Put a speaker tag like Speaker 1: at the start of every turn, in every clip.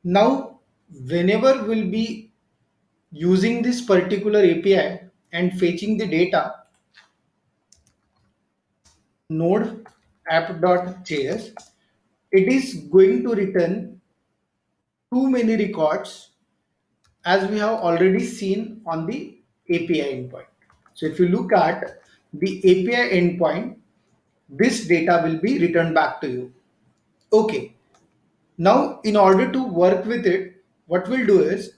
Speaker 1: Now, whenever we'll be using this particular API and fetching the data, node app.js, it is going to return too many records as we have already seen on the API endpoint. So if you look at the API endpoint, this data will be returned back to you. Okay, now in order to work with it, what we'll do is,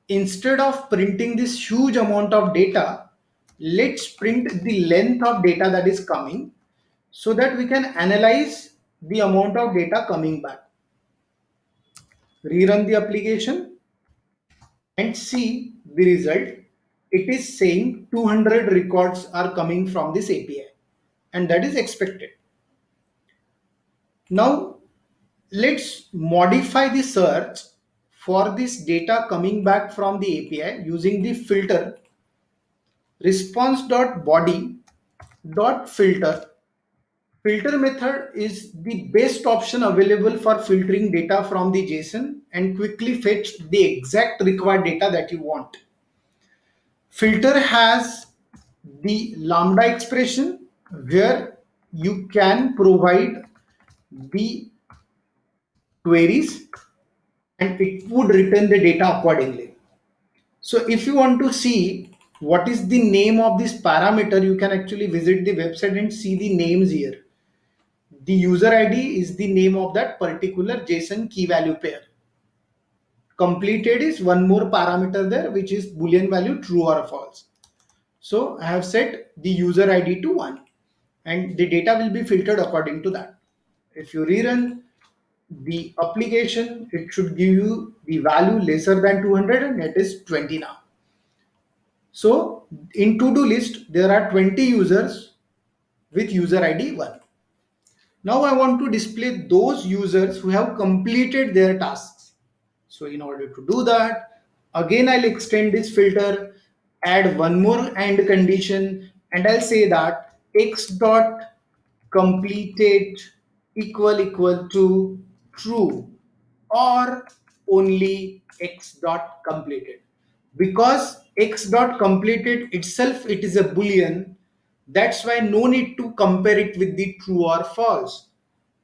Speaker 1: instead of printing this huge amount of data, let's print the length of data that is coming so that we can analyze the amount of data coming back. Rerun the application and see the result. It is saying 200 records are coming from this API, and that is expected. Now let's modify the search for this data coming back from the API using the filter response.body.filter. Filter method is the best option available for filtering data from the JSON and quickly fetch the exact required data that you want. Filter has the lambda expression where you can provide the queries and it would return the data accordingly. So if you want to see what is the name of this parameter, you can actually visit the website and see the names here. The user ID is the name of that particular JSON key value pair. Completed is one more parameter there, which is Boolean value true or false. So I have set the user ID to 1 and the data will be filtered according to that. If you rerun the application, it should give you the value lesser than 200 and it is 20 now. So in to-do list, there are 20 users with user ID 1. Now I want to display those users who have completed their tasks. So in order to do that, again I'll extend this filter, add one more AND condition, and I'll say that x dot completed equal to true or only x dot completed. Because x dot completed itself, it is a boolean, that's why no need to compare it with the true or false,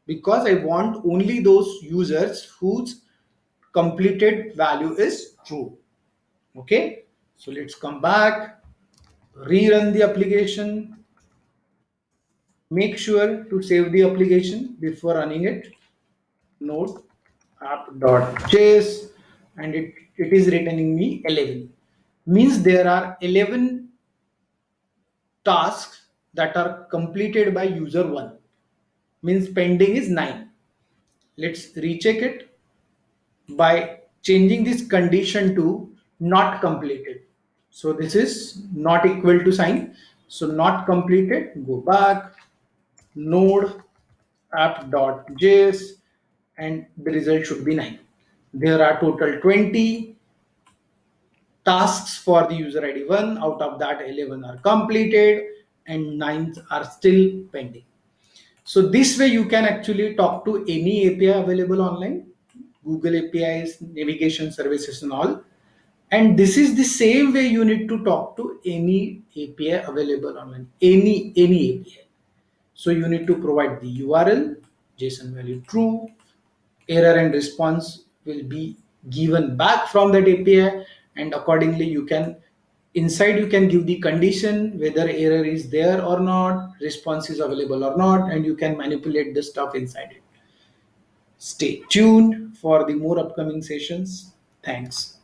Speaker 1: because I want only those users whose completed value is true. Okay, so let's come back, rerun the application. Make sure to save the application before running it. Node app.js, and it is returning me 11. Means there are 11 tasks that are completed by user 1. Means pending is 9. Let's recheck it by changing this condition to not completed. So this is not equal to sign. So not completed, go back, node app.js, and the result should be 9. There are total 20 tasks for the user ID 1. Out of that, 11 are completed and 9 are still pending. So this way you can actually talk to any API available online, Google APIs, navigation services and all. And this is the same way you need to talk to any API available online, any API. So you need to provide the URL, JSON value true, error and response will be given back from that API, and accordingly you can inside you can give the condition whether error is there or not, response is available or not, and you can manipulate the stuff inside it. Stay tuned for the more upcoming sessions. Thanks.